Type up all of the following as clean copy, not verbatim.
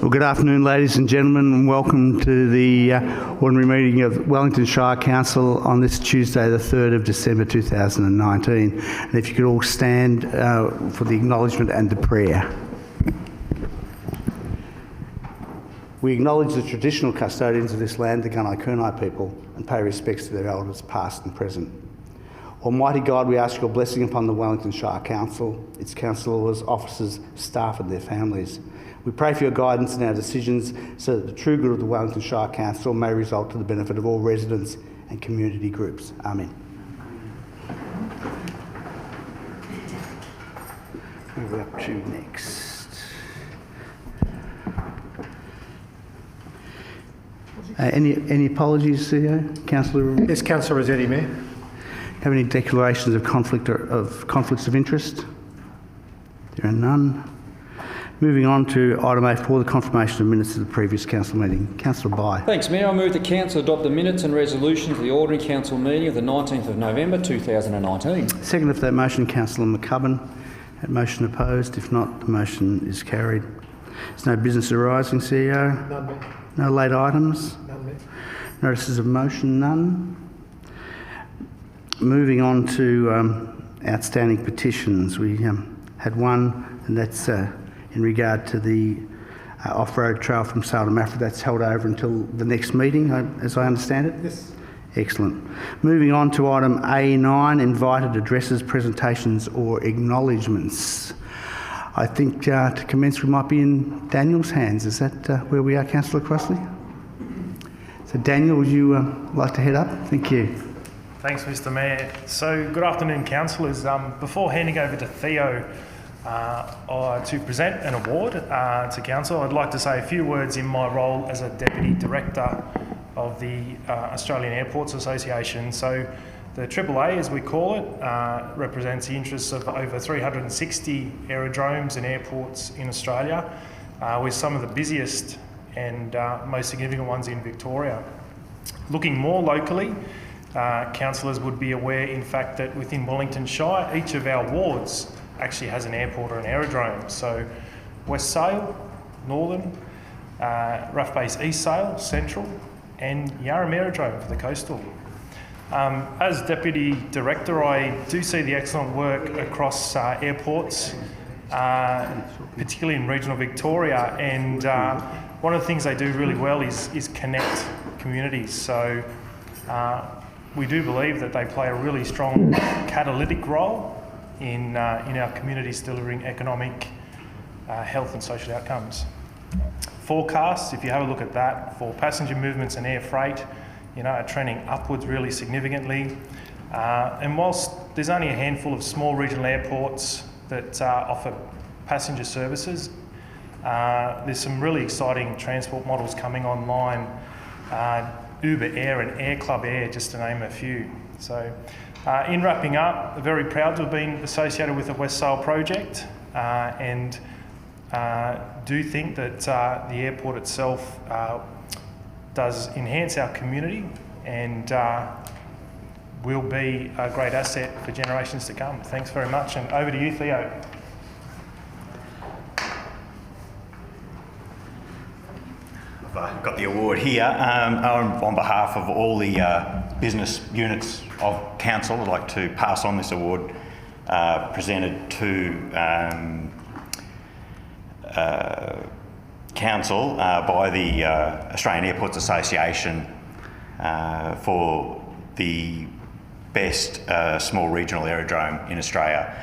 Well, good afternoon, ladies and gentlemen, and welcome to the ordinary meeting of Wellington Shire Council on this Tuesday, the 3rd of December 2019. And if you could all stand for the acknowledgement and the prayer. We acknowledge the traditional custodians of this land, the Gunai people, and pay respects to their elders, past and present. Almighty God, we ask your blessing upon the Wellington Shire Council, its councillors, officers, staff and their families. We pray for your guidance in our decisions so that the true good of the Wellington Shire Council may result to the benefit of all residents and community groups. Amen. Where are we up to next? Any apologies, CEO? Councillor? Yes, Councillor Rossetti, Mayor. Have any declarations of conflicts of interest? There are none. Moving on to item A4, the confirmation of minutes of the previous council meeting. Councillor Bye. Thanks, Mayor. I move the council adopt the minutes and resolutions of the ordinary council meeting of the 19th of November 2019. Second of that motion, Councillor McCubbin. That motion opposed? If not, the motion is carried. There's no business arising, CEO? None, Mayor. No late items? None, Mayor. Notices of motion? None. Moving on to outstanding petitions. We had one, and that's in regard to the off-road trail from Sale to Maffra. That's held over until the next meeting, as I understand it? Yes. Excellent. Moving on to item A9, invited addresses, presentations or acknowledgements. I think to commence we might be in Daniel's hands. Is that where we are, Councillor Crossley? So Daniel, would you like to head up? Thank you. Thanks, Mr. Mayor. So, good afternoon, councillors. Before handing over to Theo to present an award to council, I'd like to say a few words in my role as a Deputy Director of the Australian Airports Association. So, the AAA, as we call it, represents the interests of over 360 aerodromes and airports in Australia, with some of the busiest and most significant ones in Victoria. Looking more locally, councillors would be aware, in fact, that within Wellington Shire, each of our wards actually has an airport or an aerodrome. So West Sale, Northern, Rough Base East Sale, Central, and Yarram Aerodrome for the coastal. As Deputy Director, I do see the excellent work across airports, particularly in regional Victoria, and one of the things they do really well is connect communities. So we do believe that they play a really strong catalytic role in our communities delivering economic, health and social outcomes. Forecasts, if you have a look at that, for passenger movements and air freight, are trending upwards really significantly. And whilst there's only a handful of small regional airports that offer passenger services, there's some really exciting transport models coming online. Uber Air and Air Club Air, just to name a few. So in wrapping up, very proud to have been associated with the West Sale project and do think that the airport itself does enhance our community and will be a great asset for generations to come. Thanks very much, and over to you, Theo. I've got the award here. On behalf of all the business units of council, I'd like to pass on this award presented to council by the Australian Airports Association for the best small regional aerodrome in Australia.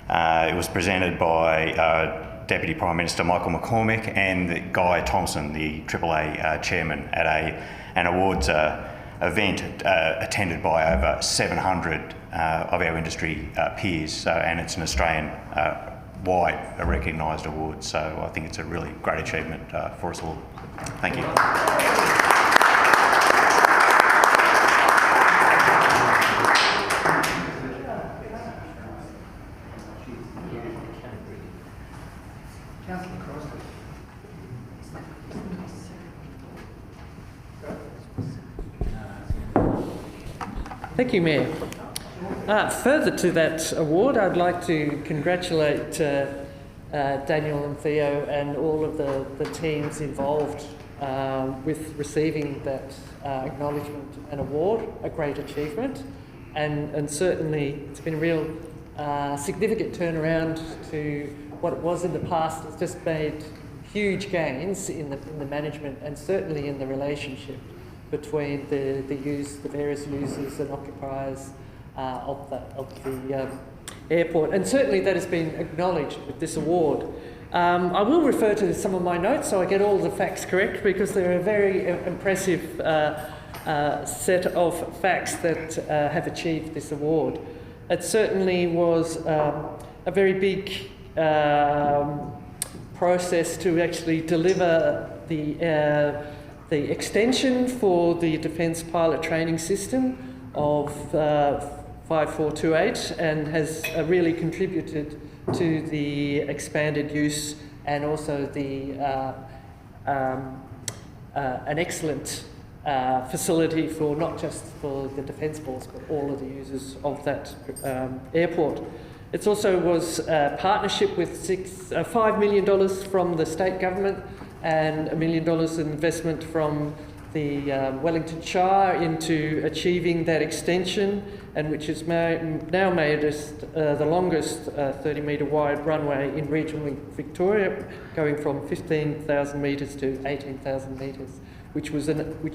It was presented by Deputy Prime Minister Michael McCormick and Guy Thompson, the AAA chairman, at an awards event attended by over 700 of our industry peers, and it's an Australian-wide recognised award, so I think it's a really great achievement for us all. Thank you. Thank you, Mayor. Further to that award, I'd like to congratulate Daniel and Theo and all of the teams involved with receiving that acknowledgement and award, a great achievement. And certainly it's been a real significant turnaround to what it was in the past. It's just made huge gains in the management and certainly in the relationship between the various users and occupiers of the airport. And certainly that has been acknowledged with this award. I will refer to some of my notes so I get all the facts correct, because they're a very impressive set of facts that have achieved this award. It certainly was a very big process to actually deliver the extension for the Defence Pilot Training System of 5428, and has really contributed to the expanded use and also the an excellent facility for not just for the Defence Force but all of the users of that airport. It also was a partnership with $5 million from the state government and $1 million in investment from the Wellington Shire into achieving that extension, and which has now made us the longest 30-metre wide runway in regional Victoria, going from 15,000 metres to 18,000 metres, which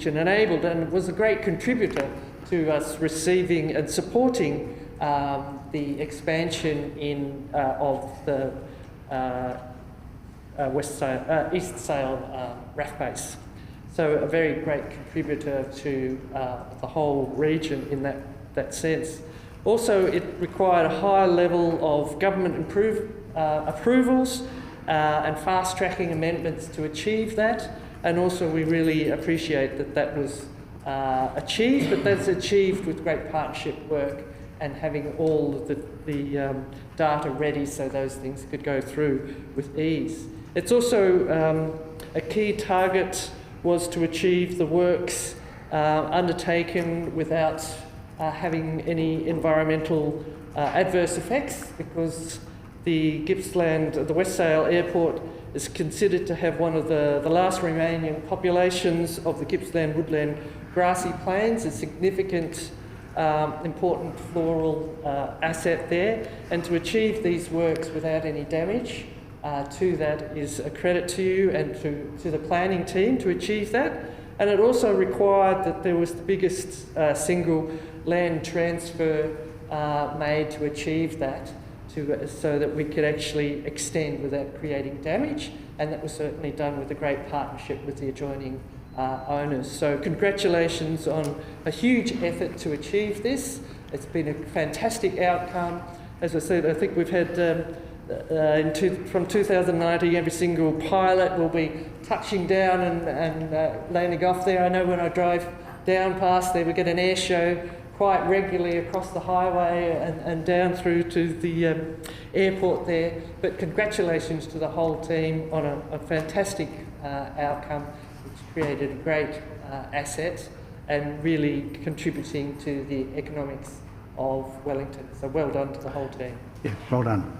enabled and was a great contributor to us receiving and supporting the expansion of the East Sale RAF base. So a very great contributor to the whole region in that sense. Also, it required a high level of government approvals and fast-tracking amendments to achieve that. And also we really appreciate that was achieved, but that's achieved with great partnership work and having all the data ready so those things could go through with ease. It's also a key target was to achieve the works undertaken without having any environmental adverse effects, because the Gippsland, the West Sale Airport is considered to have one of the last remaining populations of the Gippsland woodland grassy plains, a significant important floral asset there, and to achieve these works without any damage to that is a credit to you and to the planning team to achieve that. And it also required that there was the biggest single land transfer made to achieve that, so that we could actually extend without creating damage, and that was certainly done with a great partnership with the adjoining owners. So congratulations on a huge effort to achieve this. It's been a fantastic outcome. As I said, I think we've had from 2019, every single pilot will be touching down and landing off there. I know when I drive down past there, we get an air show quite regularly across the highway and down through to the airport there. But congratulations to the whole team on a fantastic outcome, which created a great asset and really contributing to the economics of Wellington. So well done to the whole team. Yeah, well done.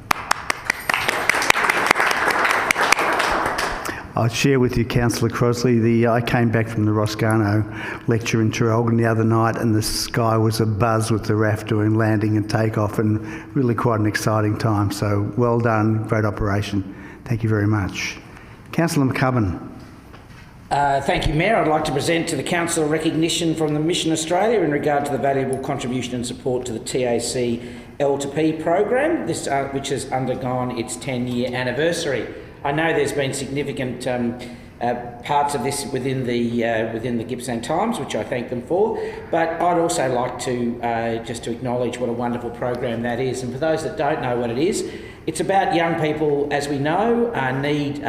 I'll share with you, Councillor Crosley, I came back from the Roscano lecture in Traralgon the other night, and the sky was abuzz with the RAF doing landing and takeoff, and really quite an exciting time. So well done, great operation. Thank you very much. Councillor McCubbin. Thank you, Mayor. I'd like to present to the Council a recognition from the Mission Australia in regard to the valuable contribution and support to the TAC L2P program, which has undergone its 10-year anniversary. I know there's been significant parts of this within the Gippsland Times, which I thank them for, but I'd also like to just to acknowledge what a wonderful program that is. And for those that don't know what it is, it's about young people, as we know, need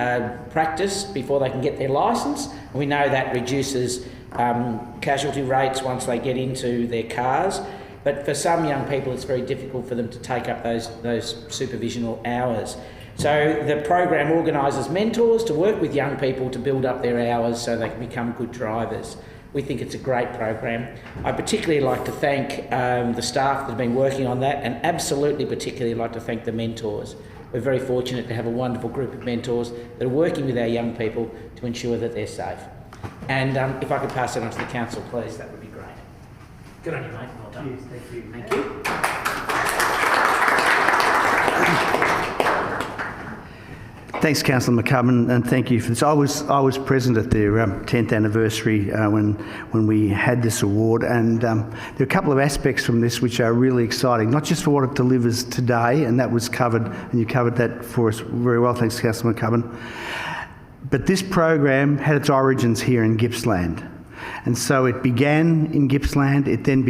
practice before they can get their licence. And we know that reduces casualty rates once they get into their cars. But for some young people, it's very difficult for them to take up those supervisional hours. So the program organises mentors to work with young people to build up their hours so they can become good drivers. We think it's a great program. I particularly like to thank the staff that have been working on that, and absolutely particularly like to thank the mentors. we're very fortunate to have a wonderful group of mentors that are working with our young people to ensure that they're safe. And if I could pass it on to the council, please, that would be great. Good on you, mate. Well done. Yes, thank you. Thank you. Thanks, Councillor McCubbin, and thank you for this. I was present at their 10th anniversary when we had this award, and there are a couple of aspects from this which are really exciting, not just for what it delivers today, and that was covered, and you covered that for us very well, thanks, Councillor McCubbin. But this program had its origins here in Gippsland. And so it began in Gippsland, it then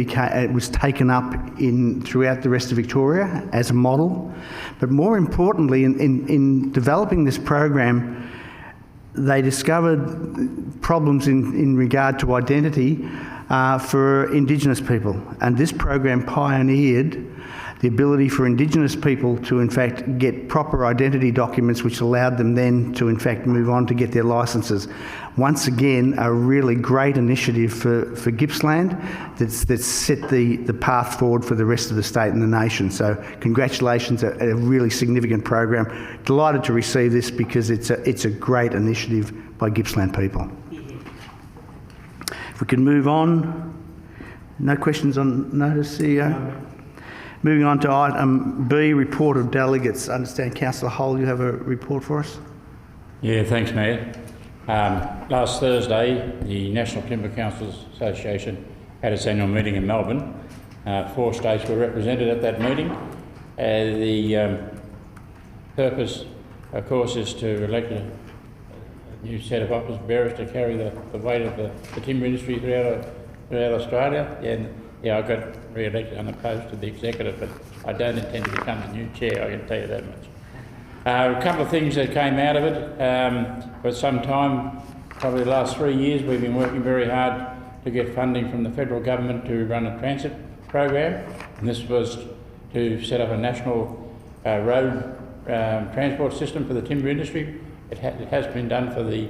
was taken up throughout the rest of Victoria as a model. But more importantly, in developing this program, they discovered problems in regard to identity for Indigenous people. And this program pioneered the ability for Indigenous people to in fact get proper identity documents, which allowed them then to in fact move on to get their licences. Once again, a really great initiative for Gippsland that's set the path forward for the rest of the state and the nation. So congratulations, a really significant program. Delighted to receive this because it's a great initiative by Gippsland people. If we can move on. No questions on notice, CEO? No. Moving on to item B, Report of Delegates. I understand, Councillor Hull, you have a report for us? Yeah, thanks, Mayor. Last Thursday, the National Timber Councils Association had its annual meeting in Melbourne. 4 states were represented at that meeting. The purpose, of course, is to elect a new set of office bearers to carry the weight of the timber industry throughout Australia. Yeah, I got re-elected unopposed to the executive, but I don't intend to become the new chair, I can tell you that much. A couple of things that came out of it. For some time, probably the last 3 years, we've been working very hard to get funding from the federal government to run a transit program. And this was to set up a national road transport system for the timber industry. It has been done for the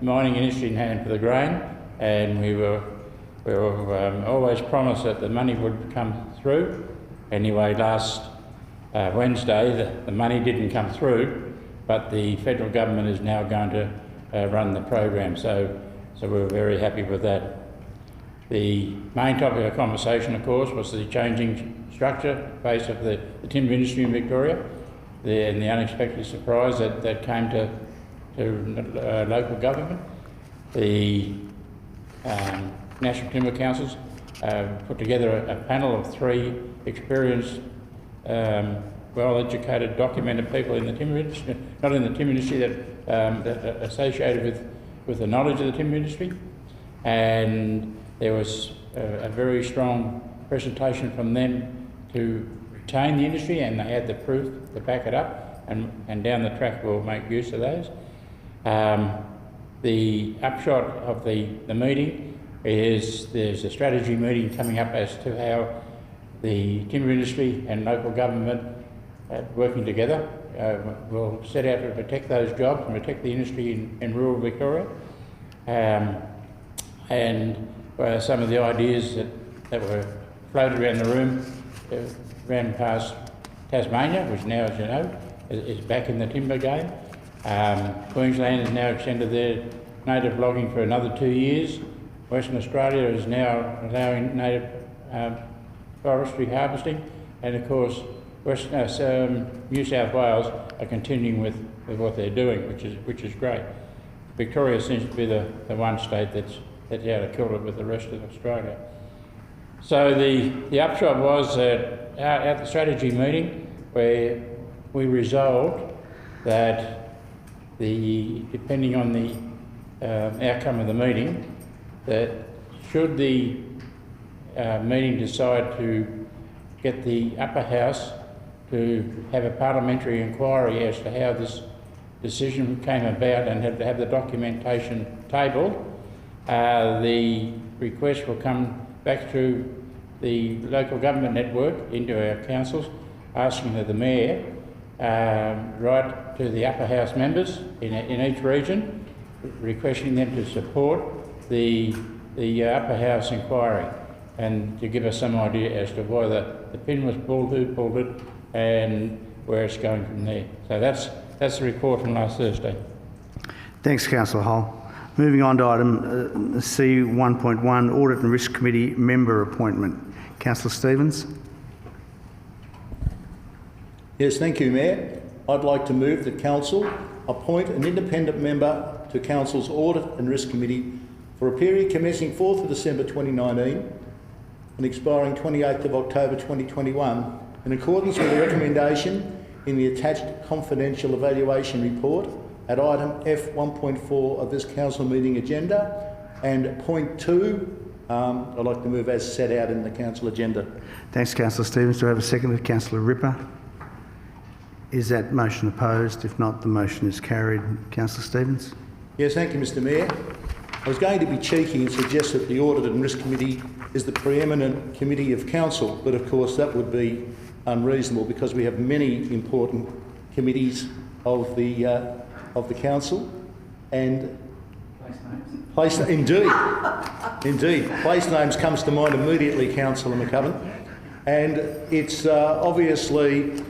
mining industry and for the grain, and we were always promised that the money would come through. Anyway, last Wednesday the money didn't come through, but the federal government is now going to run the program, so we're very happy with that. The main topic of conversation, of course, was the changing structure base of the timber industry in Victoria, and the unexpected surprise that came to local government. The National Timber Councils put together a panel of 3 experienced, well-educated, documented people in the timber industry, not in the timber industry, that are associated with the knowledge of the timber industry. And there was a very strong presentation from them to retain the industry, and they had the proof to back it up, and down the track we'll make use of those. The upshot of the meeting is there's a strategy meeting coming up as to how the timber industry and local government working together will set out to protect those jobs and protect the industry in rural Victoria. And some of the ideas that were floated around the room ran past Tasmania, which now, as you know, is back in the timber game. Queensland has now extended their native logging for another 2 years. Western Australia is now allowing native forestry harvesting, and of course New South Wales are continuing with what they're doing, which is great. Victoria seems to be the one state that's out of kilter with the rest of Australia. So the upshot was that at the strategy meeting, where we resolved that depending on the outcome of the meeting, that should the meeting decide to get the upper house to have a parliamentary inquiry as to how this decision came about and have the documentation tabled, the request will come back through the local government network into our councils, asking that the mayor write to the upper house members in each region, requesting them to support the upper house inquiry, and to give us some idea as to why the pin was pulled, who pulled it, and where it's going from there. So that's the report from last Thursday. Thanks, Councillor Hull. Moving on to item C 1.1, Audit and Risk Committee member appointment. Councillor Stevens. Yes, thank you, Mayor. I'd like to move that Council appoint an independent member to Council's Audit and Risk Committee for a period commencing 4th of December 2019 and expiring 28th of October 2021, in accordance with the recommendation in the attached confidential evaluation report at item F1.4 of this Council meeting agenda, and point 2, I'd like to move as set out in the Council agenda. Thanks, Councillor Stevens. Do I have a second? Councillor Ripper. Is that motion opposed? If not, the motion is carried. Councillor Stevens. Yes, thank you, Mr Mayor. I was going to be cheeky and suggest that the Audit and Risk Committee is the preeminent committee of Council, but of course that would be unreasonable because we have many important committees of the Council, and place names comes to mind immediately, Councillor McCubbin, and it's obviously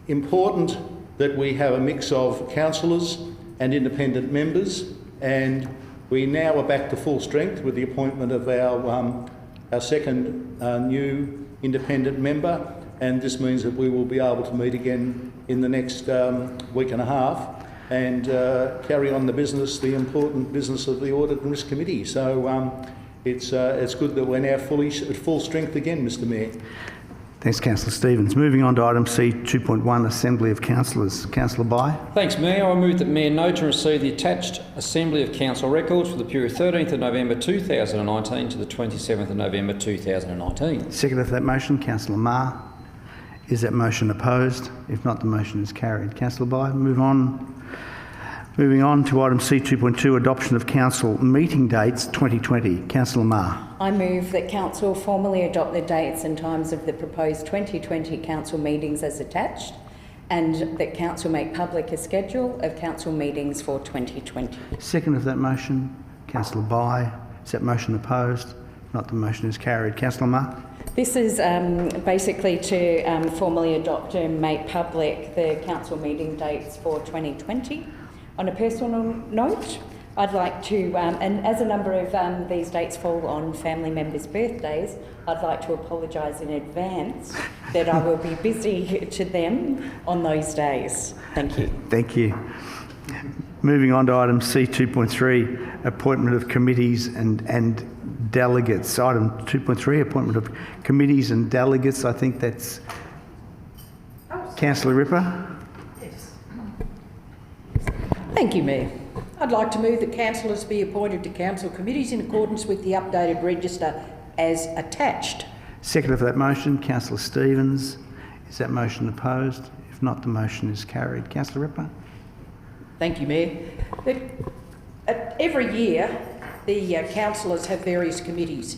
important that we have a mix of councillors and independent members, and we now are back to full strength with the appointment of our second new independent member, and this means that we will be able to meet again in the next week and a half and carry on the important business of the Audit and Risk Committee. So it's good that we're now at full strength again, Mr Mayor. Thanks, Councillor Stevens. Moving on to item C 2.1, Assembly of Councillors. Councillor Bye. Thanks, Mayor. I move that Mayor note and receive the attached Assembly of Council records for the period 13th of November 2019 to the 27th of November 2019. Second of that motion, Councillor Marr. Is that motion opposed? If not, the motion is carried. Councillor Bye. Moving on to item C 2.2, Adoption of Council Meeting Dates 2020. Councillor Marr. I move that Council formally adopt the dates and times of the proposed 2020 Council meetings as attached, and that Council make public a schedule of Council meetings for 2020. Second of that motion, Councillor Bye. Is that motion opposed? If not, the motion is carried. Councillor Marr. This is basically to formally adopt and make public the Council meeting dates for 2020. On a personal note, I'd like to, and as a number of these dates fall on family members' birthdays, I'd like to apologise in advance that I will be busy to them on those days. Thank you. Thank you. Moving on to item C 2.3, Appointment of Committees and Delegates. Item 2.3, Appointment of Committees and Delegates. I think that's Councillor Ripper. Thank you, Mayor. I'd like to move that councillors be appointed to council committees in accordance with the updated register as attached. Second of that motion, Councillor Stevens. Is that motion opposed? If not, the motion is carried. Councillor Ripper. Thank you, Mayor. Every year, the councillors have various committees,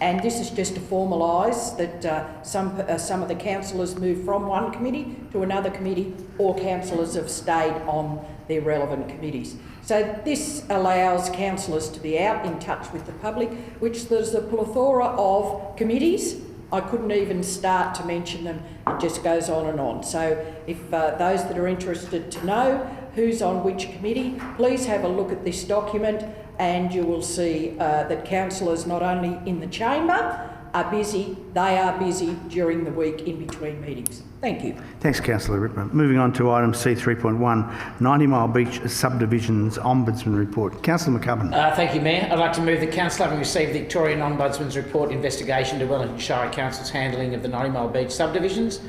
and this is just to formalise that some of the councillors move from one committee to another committee, or councillors have stayed on their relevant committees. So this allows councillors to be out in touch with the public, which there's a plethora of committees. I couldn't even start to mention them. It just goes on and on. So if those that are interested to know who's on which committee, please have a look at this document and you will see that councillors not only in the chamber are busy, they are busy during the week in between meetings. Thank you. Thanks, Councillor Ripper. Moving on to item C 3.1, 90 Mile Beach Subdivisions Ombudsman Report. Councillor McCubbin. Thank you, Mayor. I'd like to move the Council, having received the Victorian Ombudsman's report investigation to Wellington Shire Council's handling of the 90 Mile Beach subdivisions,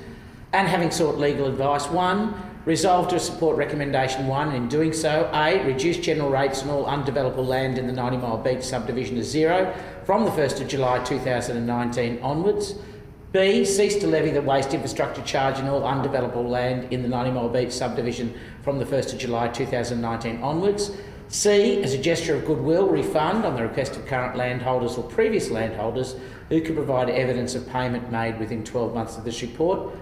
and having sought legal advice, 1, resolve to support recommendation 1, in doing so, A, reduce general rates on all undevelopable land in the 90 Mile Beach subdivision to 0 from the 1st of July 2019 onwards. B, cease to levy the waste infrastructure charge in all undevelopable land in the 90 Mile Beach subdivision from the 1st of July 2019 onwards. C, as a gesture of goodwill, refund on the request of current landholders or previous landholders who can provide evidence of payment made within 12 months of this report.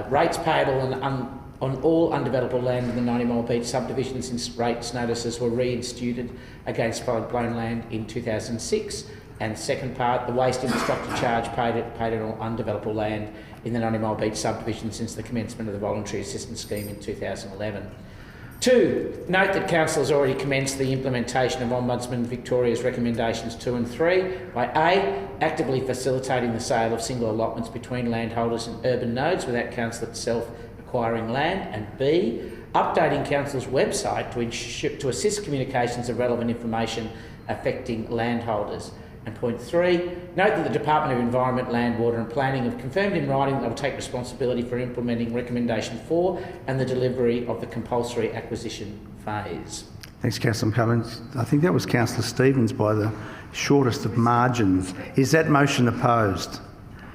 Rates payable on all undevelopable land in the 90 Mile Beach subdivision since rates notices were reinstituted against floodplain land in 2006. And second part, the waste infrastructure charge paid on undevelopable land in the 90 Mile Beach subdivision since the commencement of the voluntary assistance scheme in 2011. 2, note that Council has already commenced the implementation of Ombudsman Victoria's recommendations 2 and 3 by A, actively facilitating the sale of single allotments between landholders and urban nodes without Council itself acquiring land, and B, updating Council's website to assist communications of relevant information affecting landholders. And point 3, note that the Department of Environment, Land, Water and Planning have confirmed in writing that they will take responsibility for implementing recommendation 4 and the delivery of the compulsory acquisition phase. Thanks, Councillor McCubbin. I think that was Councillor Stevens by the shortest of margins. Is that motion opposed?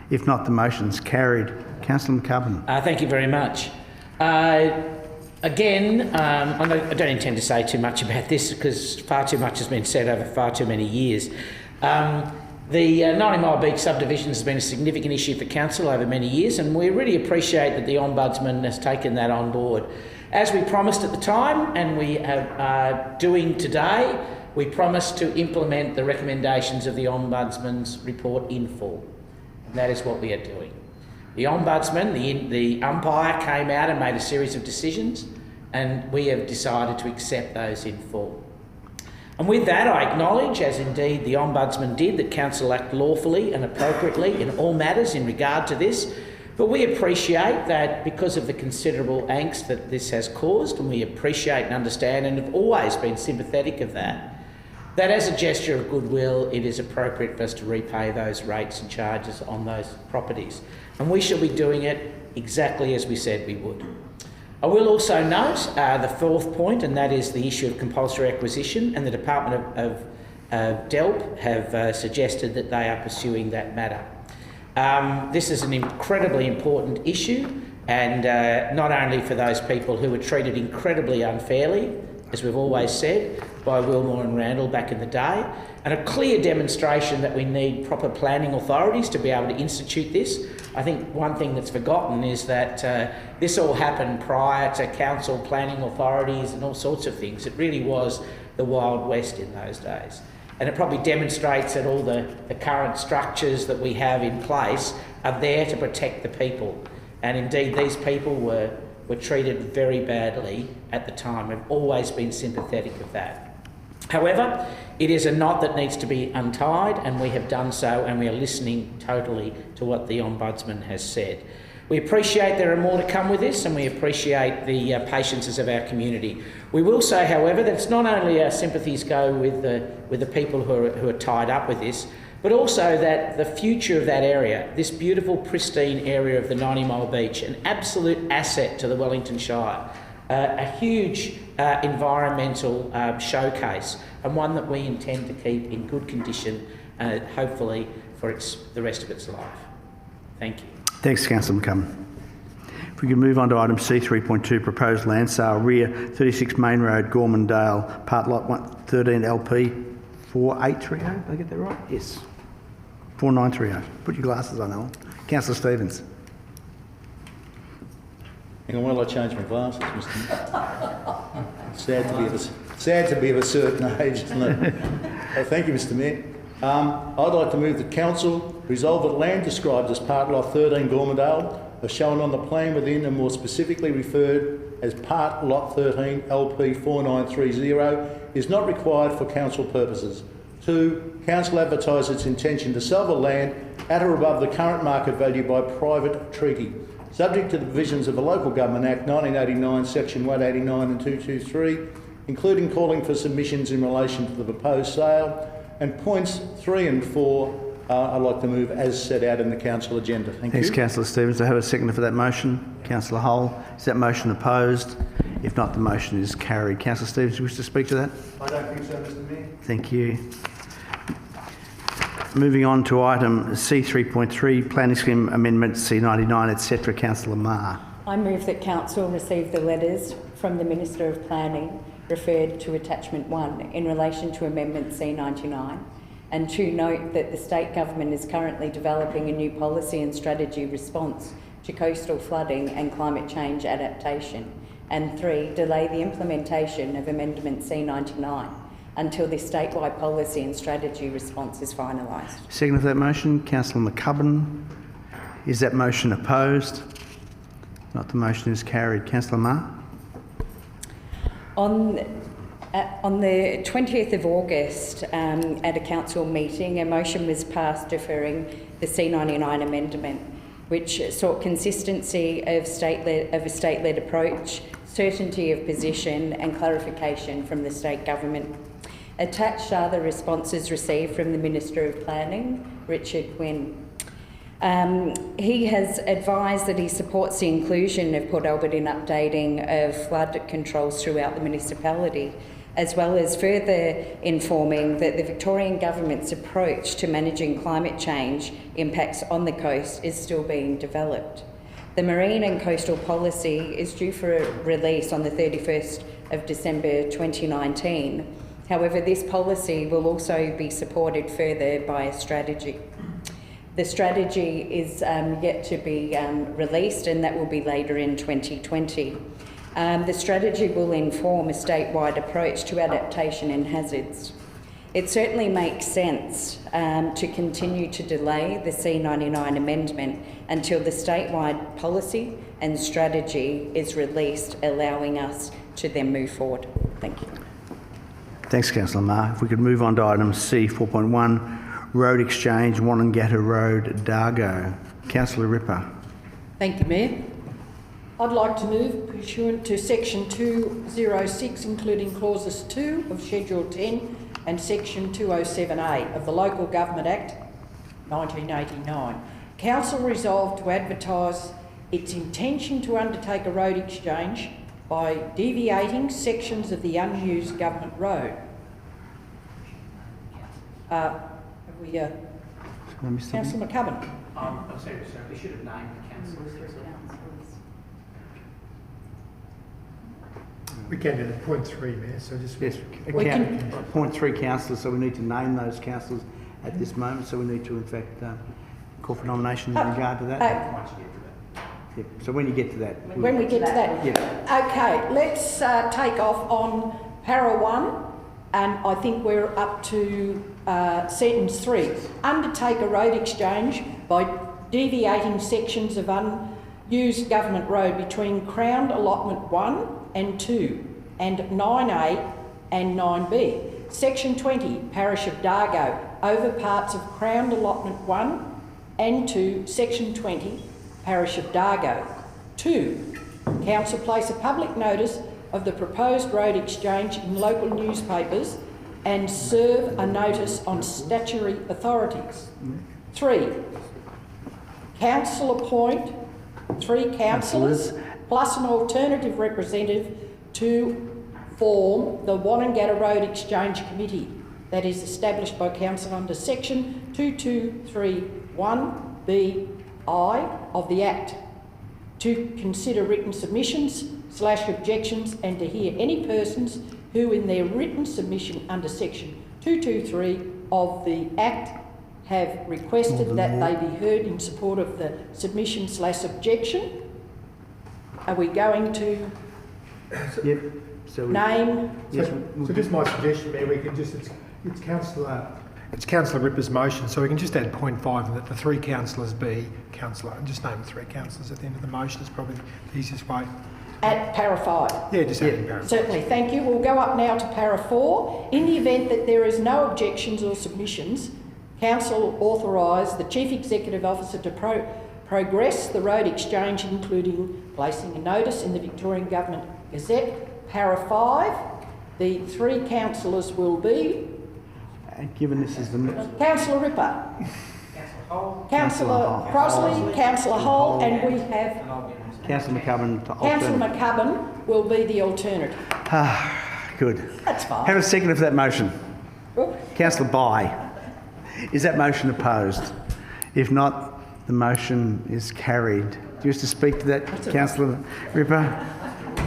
If not, the motion's carried. Councillor McCubbin. Thank you very much. Again, I don't intend to say too much about this because far too much has been said over far too many years. The 90 Mile Beach subdivision has been a significant issue for Council over many years, and we really appreciate that the Ombudsman has taken that on board. As we promised at the time, and we are doing today, we promised to implement the recommendations of the Ombudsman's report in full. And that is what we are doing. The Ombudsman, the umpire, came out and made a series of decisions, and we have decided to accept those in full. And with that, I acknowledge, as indeed the Ombudsman did, that Council act lawfully and appropriately in all matters in regard to this. But we appreciate that because of the considerable angst that this has caused, and we appreciate and understand and have always been sympathetic of that, that as a gesture of goodwill, it is appropriate for us to repay those rates and charges on those properties. And we shall be doing it exactly as we said we would. I will also note the 4th point, and that is the issue of compulsory acquisition, and the Department of DELP have suggested that they are pursuing that matter. This is an incredibly important issue, and not only for those people who were treated incredibly unfairly, as we've always said, by Wilmore and Randall back in the day, and a clear demonstration that we need proper planning authorities to be able to institute this. I think one thing that's forgotten is that this all happened prior to council planning authorities and all sorts of things. It really was the Wild West in those days. And it probably demonstrates that all the current structures that we have in place are there to protect the people. And indeed, these people were treated very badly at the time. We've always been sympathetic of that. However, it is a knot that needs to be untied, and we have done so, and we are listening totally to what the Ombudsman has said. We appreciate there are more to come with this, and we appreciate the patiences of our community. We will say, however, that it's not only our sympathies go with the people who are tied up with this, but also that the future of that area, this beautiful, pristine area of the 90 Mile Beach, an absolute asset to the Wellington Shire, a huge environmental showcase, and one that we intend to keep in good condition, hopefully for the rest of its life. Thank you. Thanks, Councillor McCubbin. If we could move on to item C3.2, proposed land sale, rear 36 Main Road, Gormandale, part lot 13 LP 4830. Did I get that right? Yes. 4930. Put your glasses on, Alan. Councillor Stevens. Hang on while I change my glasses, Mr. Mayor. Sad to be of a certain age, isn't it? Thank you, Mr. Mayor. I'd like to move that Council resolve that land described as part lot 13 Gormandale, as shown on the plan within and more specifically referred as part lot 13 LP 4930, is not required for council purposes. 2. Council advertise its intention to sell the land at or above the current market value by private treaty, subject to the provisions of the Local Government Act 1989, Section 189 and 223, including calling for submissions in relation to the proposed sale. And points 3 and 4 I'd like to move as set out in the council agenda. Thanks, you. Thanks, Councillor Stevens. I have a seconder for that motion. Councillor Hull. Is that motion opposed? If not, the motion is carried. Councillor Stevens, do you wish to speak to that? I don't think so, Mr. Mayor. Thank you. Moving on to item C3.3, Planning Scheme Amendment C99, etc. Councillor Marr. I move that Council receive the letters from the Minister of Planning referred to Attachment 1 in relation to Amendment C99, and 2, note that the State Government is currently developing a new policy and strategy response to coastal flooding and climate change adaptation, and 3, delay the implementation of Amendment C99 until this statewide policy and strategy response is finalised. Second for that motion, Councillor McCubbin. Is that motion opposed? Not, the motion is carried. Councillor Marr. On the 20th of August, at a council meeting, a motion was passed deferring the C99 amendment, which sought consistency of a state-led approach, certainty of position and clarification from the state government. Attached are the responses received from the Minister of Planning, Richard Wynne. He has advised that he supports the inclusion of Port Albert in updating of flood controls throughout the municipality, as well as further informing that the Victorian Government's approach to managing climate change impacts on the coast is still being developed. The Marine and Coastal Policy is due for a release on the 31st of December 2019. However, this policy will also be supported further by a strategy. The strategy is yet to be released, and that will be later in 2020. The strategy will inform a statewide approach to adaptation and hazards. It certainly makes sense to continue to delay the C99 amendment until the statewide policy and strategy is released, allowing us to then move forward. Thank you. Thanks, Councillor Marr. If we could move on to item C 4.1, Road Exchange, Wonnangatta Road, Dargo. Councillor Ripper. Thank you, Mayor. I'd like to move pursuant to Section 206, including Clauses 2 of Schedule 10 and Section 207A of the Local Government Act 1989. Council resolved to advertise its intention to undertake a road exchange by deviating sections of the unused government road. Councillor McCubbin. I'm sorry, sir. We should have named the councillors. We can do the point 3, Mayor, so just... Yes, point 3 councillors, so we need to name those councillors at this moment, so we need to in fact call for nominations in regard to that. Yeah, so when you get to that... When we get to that? Yeah. Okay, let's take off on Para 1, and I think we're up to sentence 3. Undertake a road exchange by deviating sections of unused government road between Crown Allotment 1 and 2 and 9A and 9B. Section 20, Parish of Dargo, over parts of Crown Allotment 1 and 2, Section 20, Parish of Dargo. 2. Council place a public notice of the proposed road exchange in local newspapers and serve a notice on statutory authorities. 3. Council appoint 3 councillors plus an alternative representative to form the Wonnangatta Road Exchange Committee that is established by Council under Section 2231BI of the Act, to consider written submissions/objections and to hear any persons who in their written submission under Section 223 of the Act have requested that they be heard in support of the submission/objection. Are we going to name? So just my suggestion, Mayor, we can just, it's Councillor Ripper's motion, so we can just add point 5 and that the 3 councillors be councillor, and just name the 3 councillors at the end of the motion is probably the easiest way. At Para 5? Yeah, just adding Para 5. Certainly, thank you. We'll go up now to Para 4. In the event that there is no objections or submissions, Council authorise the Chief Executive Officer to progress the road exchange, including placing a notice in the Victorian Government Gazette. Para 5, the 3 councillors will be... And given this is the... Councillor Ripper. Councillor Crossley, Councillor Hull, and we have... Councillor McCubbin to alternate. Councillor McCubbin will be the alternative. Good. That's fine. Have a second for that motion. Councillor Bye. Is that motion opposed? If not, the motion is carried. Do you wish to speak to that, Councillor Ripper?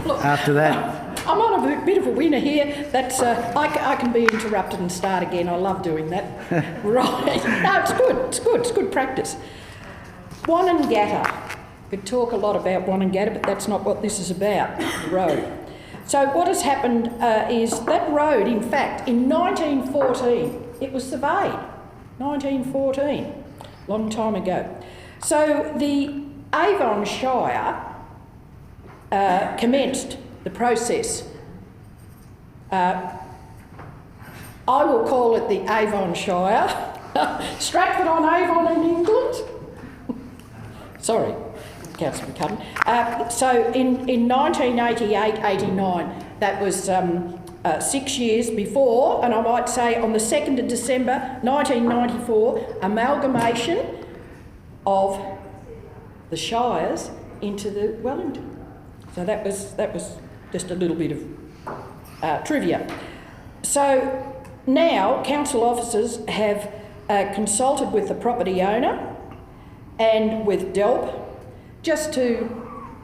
Look, after that? I'm on a bit of a winner here. That's I can be interrupted and start again. I love doing that. Right. No, it's good. It's good. It's good practice. Wonnangatta. Could talk a lot about Wonnangatta, but that's not what this is about, the road. So what has happened is that road, in fact, in 1914, it was surveyed. 1914, long time ago. So the Avon Shire commenced the process. I will call it the Avon Shire. Stratford-on-Avon in England. Sorry, Councillor McCubbin. So in 1988-89, that was 6 years before, and I might say on the 2nd of December 1994, amalgamation of the shires into the Wellington. So that was just a little bit of trivia. So now council officers have consulted with the property owner and with DELP just to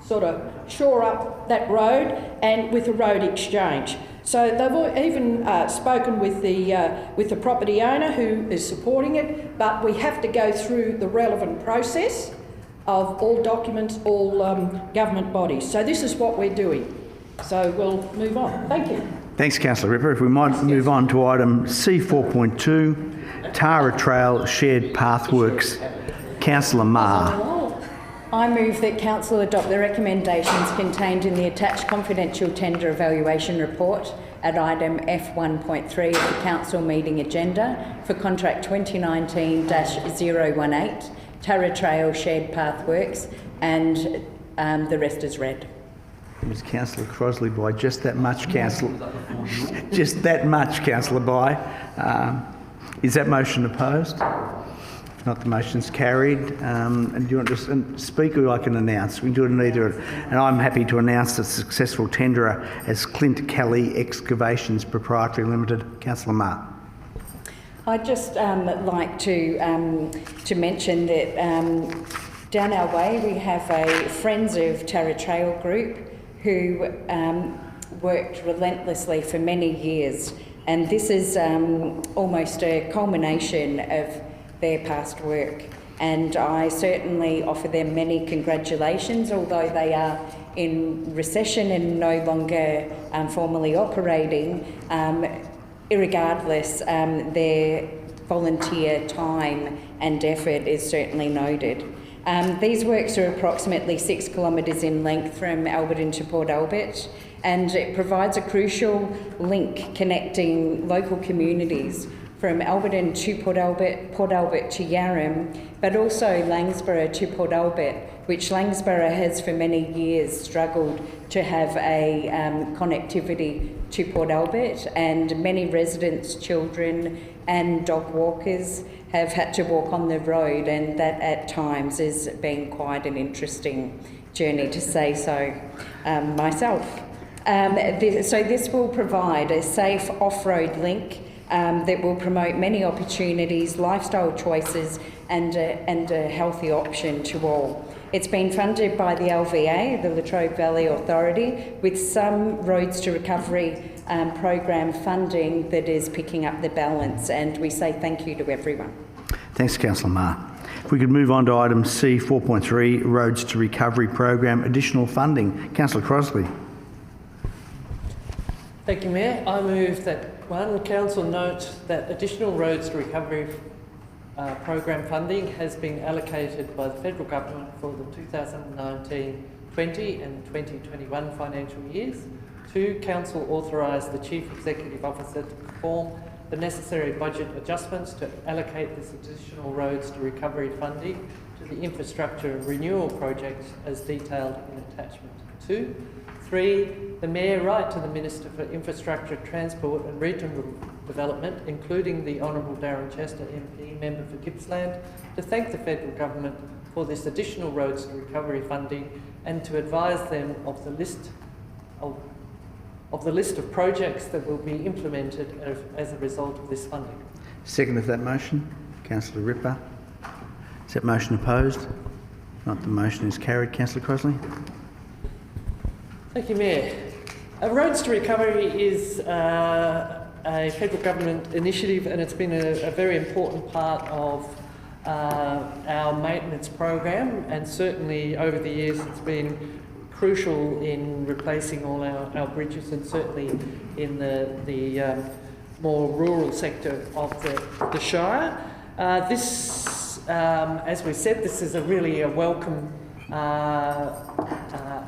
sort of shore up that road and with a road exchange. So they've even spoken with the property owner who is supporting it, but we have to go through the relevant process of all documents, all government bodies. So this is what we're doing. So we'll move on. Thank you. Thanks, Councillor Ripper. If we might move on to item C4.2, Tarra Trail Shared Pathworks. Councillor Marr. I move that Council adopt the recommendations contained in the attached confidential tender evaluation report at item F1.3 of the Council meeting agenda for contract 2019-018, Tarra Trail Shared Pathworks, and the rest is read. It was Councillor Crosley by just that much, Councillor. Just that much, Councillor by. Is that motion opposed? If not, the motion's carried. And do you want to speak, or I can announce? We can do it in either. And I'm happy to announce the successful tenderer as Clint Kelly Excavations Proprietary Limited. Councillor Marr. I'd just like to mention that down our way we have a Friends of Tarra Trail group who worked relentlessly for many years, and this is almost a culmination of their past work, and I certainly offer them many congratulations, although they are in recession and no longer formally operating. Irregardless, their volunteer time and effort is certainly noted. These works are approximately 6 kilometres in length from Alberton to Port Albert, and it provides a crucial link connecting local communities from Alberton to Port Albert to Yarram, but also Langsborough to Port Albert, which Langsborough has for many years struggled to have a connectivity to Port Albert, and many residents, children and dog walkers have had to walk on the road, and that at times has been quite an interesting journey, to say so myself. So this will provide a safe off-road link that will promote many opportunities, lifestyle choices and a healthy option to all. It's been funded by the LVA, the Latrobe Valley Authority, with some Roads to Recovery program funding that is picking up the balance, and we say thank you to everyone. Thanks, Councillor Marr. If we could move on to item C4.3, Roads to Recovery program, additional funding. Councillor Crosley. Thank you, Mayor. I move that Council note that additional Roads to Recovery program funding has been allocated by the Federal Government for the 2019-20 and 2021 financial years. 2, Council authorise the Chief Executive Officer to perform the necessary budget adjustments to allocate this additional Roads to Recovery funding to the infrastructure renewal projects as detailed in attachment 2. 3, the Mayor write to the Minister for Infrastructure, Transport and Regional Development, including the Honourable Darren Chester MP, Member for Gippsland, to thank the Federal Government for this additional Roads to Recovery funding and to advise them of the list of projects that will be implemented as a result of this funding. Second of that motion, Councillor Ripper. Is that motion opposed? Not, the motion is carried. Councillor Crosley. Thank you, Mayor. Roads to Recovery is a Federal Government initiative, and it's been a very important part of our maintenance program, and certainly over the years it's been crucial in replacing all our bridges, and certainly in the more rural sector of the Shire. As we said, this is really a welcome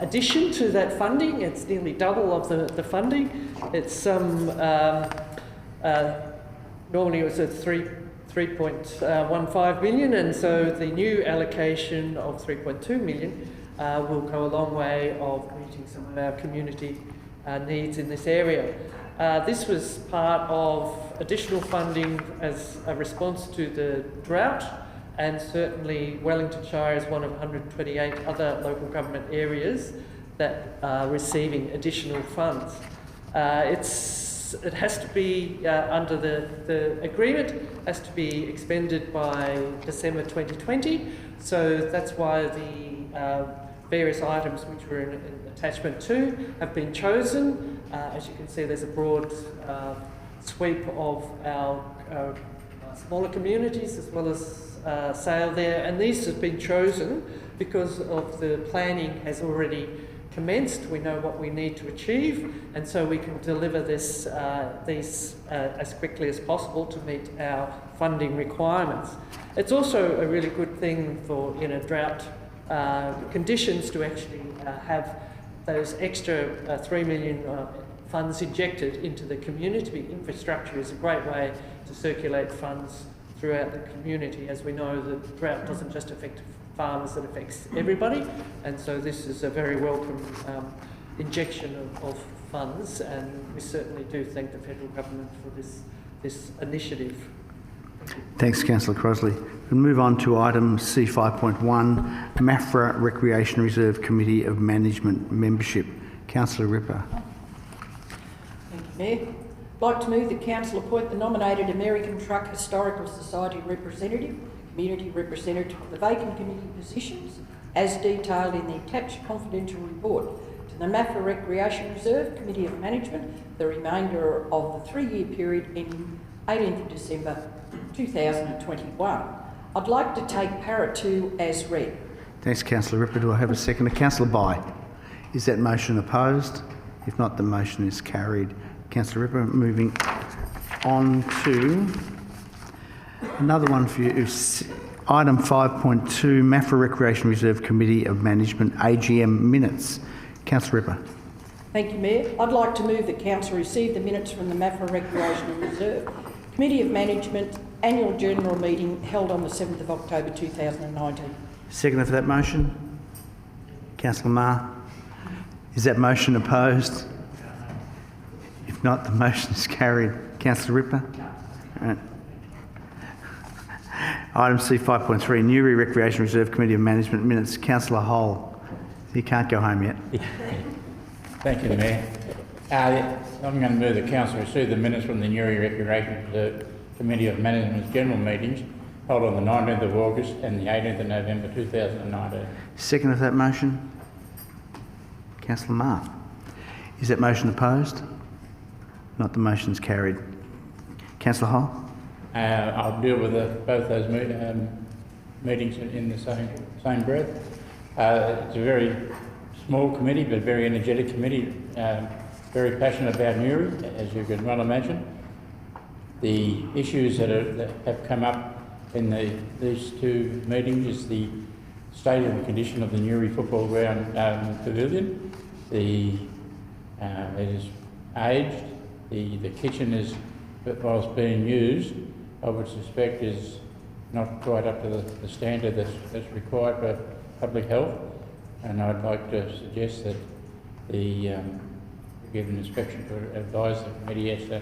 addition to that funding. It's nearly double of the funding. It's normally it was at 3.15 million, and so the new allocation of 3.2 million will go a long way of meeting some of our community needs in this area. This was part of additional funding as a response to the drought, and certainly Wellington Shire is one of 128 other local government areas that are receiving additional funds. It has to be, under the agreement, has to be expended by December 2020, so that's why the various items which were in attachment 2 have been chosen. As you can see, there's a broad sweep of our smaller communities as well as Sale there, and these have been chosen because of the planning has already commenced. We know what we need to achieve, and so we can deliver these as quickly as possible to meet our funding requirements. It's also a really good thing for drought conditions to actually have those extra 3 million funds injected into the community. Infrastructure is a great way to circulate funds throughout the community. As we know, the drought doesn't just affect farmers, it affects everybody, and so this is a very welcome injection of funds, and we certainly do thank the federal government for this initiative. Thanks, Councillor Crosley. We'll move on to item C5.1, Maffra Recreation Reserve Committee of Management membership. Councillor Ripper. Thank you, Mayor. I'd like to move that Council appoint the nominated American Truck Historical Society representative, community representative of the vacant committee positions, as detailed in the attached confidential report, to the Maffra Recreation Reserve Committee of Management the remainder of the 3-year period ending 18th of December 2021. I'd like to take Para 2 as read. Thanks, Councillor Ripper. Do I have a second? Councillor Bai. Is that motion opposed? If not, the motion is carried. Councillor Ripper, moving on to another one for you. Item 5.2, Maffra Recreation Reserve Committee of Management AGM minutes. Councillor Ripper. Thank you, Mayor. I'd like to move that Council receive the minutes from the Maffra Recreation Reserve Committee of Management Annual General Meeting held on the 7th of October 2019. Seconder for that motion? Councillor Marr. Is that motion opposed? If not, the motion is carried. Councillor Ripper? All right. Item C5.3, Newry Recreation Reserve Committee of Management minutes. Councillor Hole. You can't go home yet. Thank you, Mayor. I'm going to move the Council receive the minutes from the Newry Recreation Reserve Committee of Management's general meetings held on the 19th of August and the 18th of November 2019. Second of that motion? Councillor Marr. Is that motion opposed? Not, the motion is carried. Councillor Hole? I'll deal with both those meetings in the same breath. It's a very small committee, but very energetic committee, very passionate about Newry, as you can well imagine. The issues that have come up in these two meetings is the state and condition of the Newry football ground pavilion. It is aged. The kitchen is, whilst being used, I would suspect is not quite up to the standard that's required for public health, and I'd like to suggest that give an inspection to advise the committee as to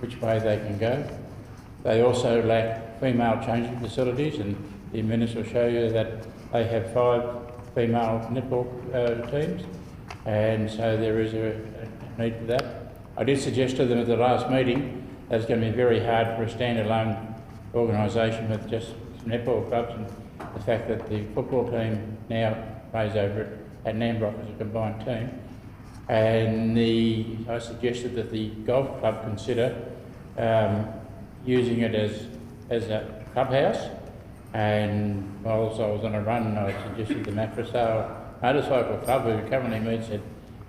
which way they can go. They also lack female changing facilities, and the minutes will show you that they have 5 female netball teams, and so there is a need for that. I did suggest to them at the last meeting that it's going to be very hard for a standalone organisation with just some netball clubs, and the fact that the football team now plays over at Nambrock as a combined team. And I suggested that the golf club consider using it as a clubhouse. And whilst I was on a run, I suggested the Maffra Sale motorcycle club, who currently meets at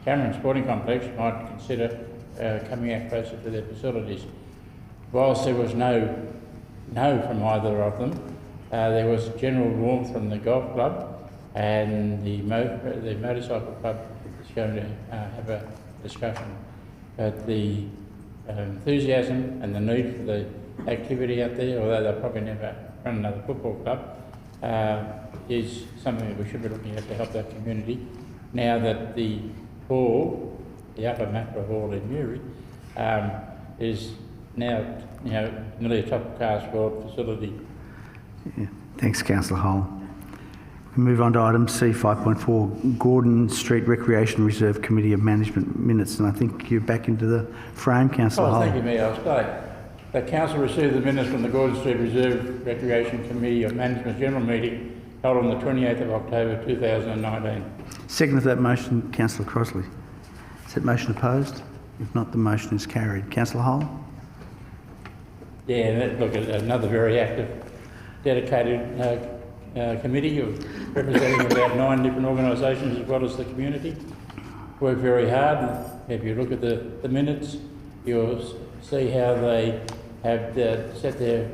Cameron Sporting Complex, might consider coming out closer to their facilities. Whilst there was no from either of them, there was general warmth from the golf club, and the motorcycle club is going to have a discussion. But the enthusiasm and the need for the activity out there, although they'll probably never run another football club, is something that we should be looking at to help that community. Now that the hall, the upper Maffra hall in Newry, is now nearly a top-class world facility. Yeah. Thanks, Councillor Hull. We move on to item C 5.4, Gordon Street Recreation Reserve Committee of Management minutes, and I think you're back into the frame, Councillor Hull. Thank you, Mayor. I'll stay. The Council received the minutes from the Gordon Street Reserve Recreation Committee of Management's General Meeting held on the 28th of October 2019. Second of that motion, Councillor Crossley. Is that motion opposed? If not, the motion is carried. Councillor Hull? Yeah, look, another very active, dedicated committee of representing about 9 different organisations as well as the community. Worked very hard, and if you look at the minutes, you'll see how they have set their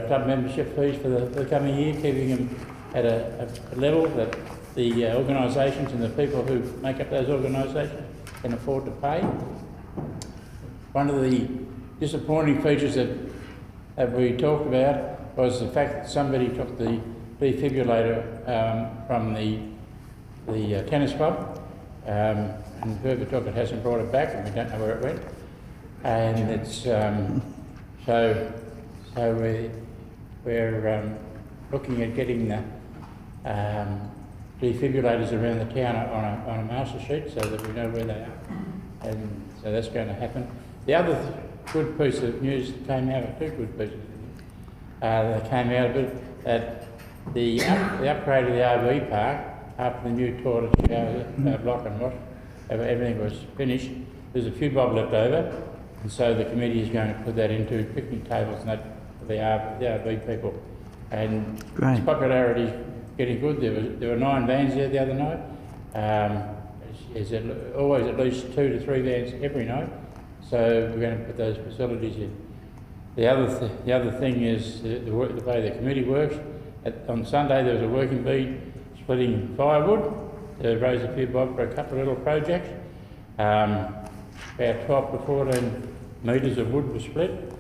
club membership fees for the coming year, keeping them at a level that the organisations and the people who make up those organisations can afford to pay. One of the disappointing features that we talked about was the fact that somebody took the defibrillator from the tennis club, and whoever took it hasn't brought it back, and we don't know where it went. And it's so we're looking at getting the defibrillators around the town on a master sheet so that we know where they are, and so that's going to happen. The other good piece of news that came out, or two good pieces of news that came out of it, that the upgrade of the RV park after the new toilet shower block and wash, everything was finished. There's a few bob left over, and so the committee is going to put that into picnic tables and that for the RV people. And Great. Its popularity is getting good. There were 9 vans there the other night. There's always at least 2 to 3 vans every night. So we're going to put those facilities in. The other thing is the way the committee works. On Sunday there was a working bee splitting firewood to raise a few bob for a couple of little projects. About 12 to 14 metres of wood was split.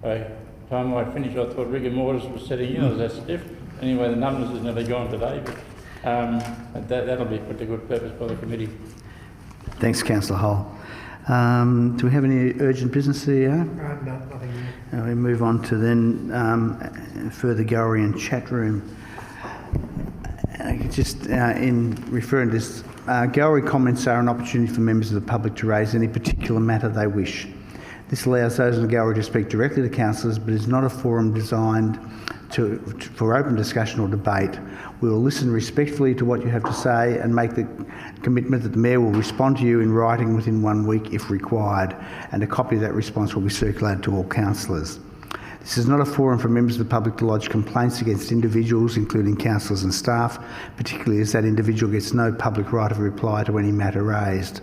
By the time I finished, I thought rigor mortis was setting in. I was that stiff. Anyway, the numbers is nearly gone today, but that'll be put to good purpose by the committee. Thanks, Councillor Hull. Do we have any urgent business here? No, nothing. We move on to then further gallery and chat room. Just in referring to this, gallery comments are an opportunity for members of the public to raise any particular matter they wish. This allows those in the gallery to speak directly to councillors, but is not a forum designed for open discussion or debate. We will listen respectfully to what you have to say and make the commitment that the Mayor will respond to you in writing within 1 week if required, and a copy of that response will be circulated to all councillors. This is not a forum for members of the public to lodge complaints against individuals, including councillors and staff, particularly as that individual gets no public right of reply to any matter raised.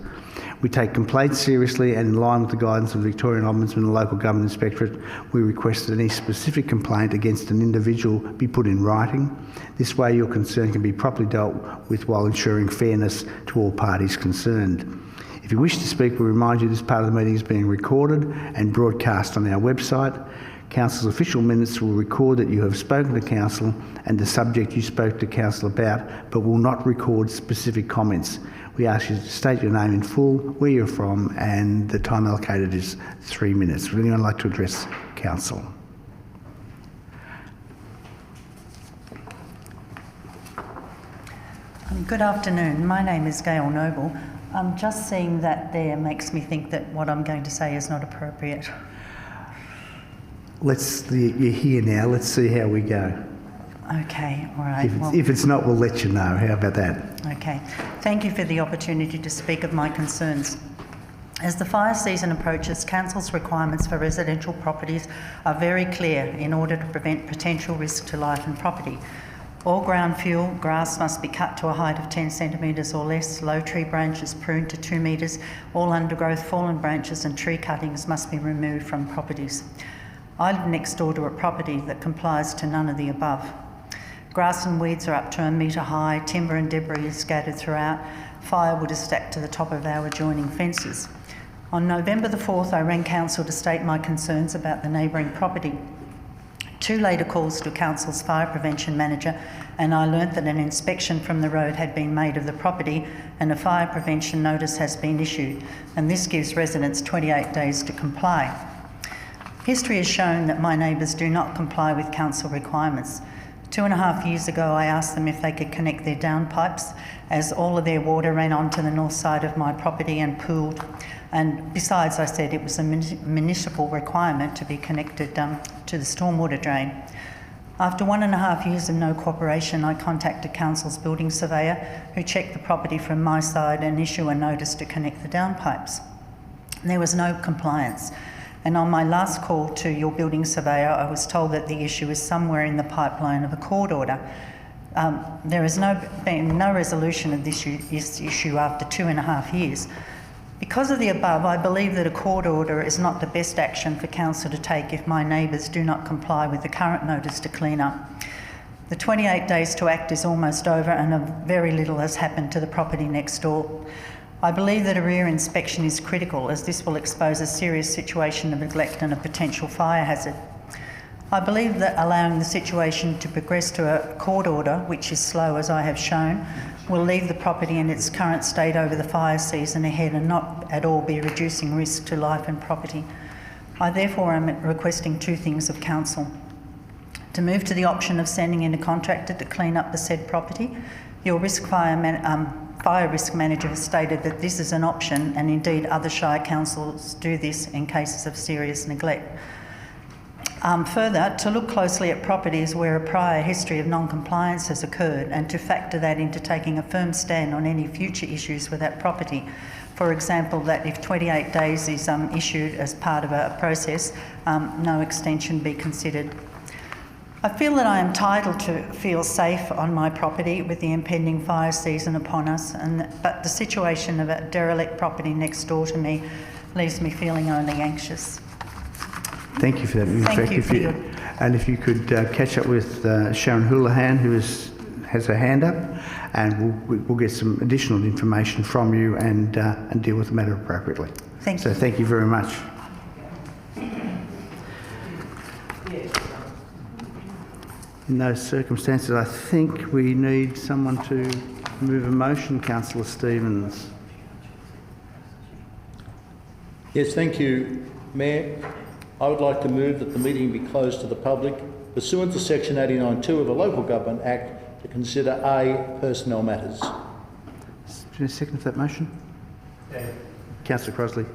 We take complaints seriously, and in line with the guidance of the Victorian Ombudsman and the Local Government Inspectorate, we request that any specific complaint against an individual be put in writing. This way your concern can be properly dealt with while ensuring fairness to all parties concerned. If you wish to speak, we remind you this part of the meeting is being recorded and broadcast on our website. Council's official minutes will record that you have spoken to Council and the subject you spoke to Council about, but will not record specific comments. We ask you to state your name in full, where you're from, and the time allocated is 3 minutes. Would anyone like to address Council? Good afternoon. My name is Gail Noble. Just seeing that there makes me think that what I'm going to say is not appropriate. You're here now. Let's see how we go. Okay, all right. If it's not, we'll let you know. How about that? Okay. Thank you for the opportunity to speak of my concerns. As the fire season approaches, Council's requirements for residential properties are very clear in order to prevent potential risk to life and property. All ground fuel grass must be cut to a height of 10 centimetres or less, low tree branches pruned to 2 metres, all undergrowth, fallen branches and tree cuttings must be removed from properties. I live next door to a property that complies to none of the above. Grass and weeds are up to 1 metre high, timber and debris is scattered throughout, firewood is stacked to the top of our adjoining fences. On November the 4th, I rang council to state my concerns about the neighbouring property. 2 later calls to council's fire prevention manager, and I learnt that an inspection from the road had been made of the property and a fire prevention notice has been issued, and this gives residents 28 days to comply. History has shown that my neighbours do not comply with council requirements. 2.5 years ago, I asked them if they could connect their downpipes, as all of their water ran onto the north side of my property and pooled. And besides, I said it was a municipal requirement to be connected to the stormwater drain. After 1.5 years of no cooperation, I contacted council's building surveyor, who checked the property from my side and issued a notice to connect the downpipes. There was no compliance. And on my last call to your building surveyor, I was told that the issue is somewhere in the pipeline of a court order. There has been no resolution of this issue after 2.5 years. Because of the above, I believe that a court order is not the best action for council to take if my neighbours do not comply with the current notice to clean up. The 28 days to act is almost over and very little has happened to the property next door. I believe that a rear inspection is critical, as this will expose a serious situation of neglect and a potential fire hazard. I believe that allowing the situation to progress to a court order, which is slow as I have shown, will leave the property in its current state over the fire season ahead and not at all be reducing risk to life and property. I therefore am requesting 2 things of council. To move to the option of sending in a contractor to clean up the said property. Your fire risk manager has stated that this is an option, and indeed other shire councils do this in cases of serious neglect. Further, to look closely at properties where a prior history of non-compliance has occurred and to factor that into taking a firm stand on any future issues with that property. For example, that if 28 days is issued as part of a process, no extension be considered. I feel that I am entitled to feel safe on my property with the impending fire season upon us, but the situation of a derelict property next door to me leaves me feeling only anxious. Thank you for that. Thank you for your... And if you could catch up with Sharon Houlihan, who has her hand up, and we'll get some additional information from you and deal with the matter appropriately. Thank you. So thank you very much. In those circumstances, I think we need someone to move a motion, Councillor Stevens. Yes, thank you, Mayor. I would like to move that the meeting be closed to the public pursuant to Section 89(2) of the Local Government Act to consider A, personnel matters. Do you have a second for that motion? Yeah. Councillor Crosley.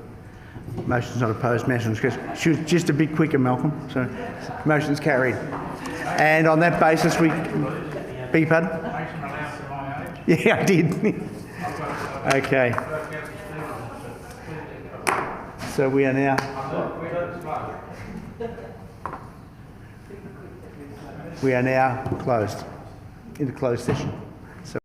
Motion's not opposed. Motion's carried. She was just a bit quicker, Malcolm. So motion's carried. And on that basis, we... Beg your pardon? Yeah, I did. Okay. So we are now... We are now closed, in the closed session.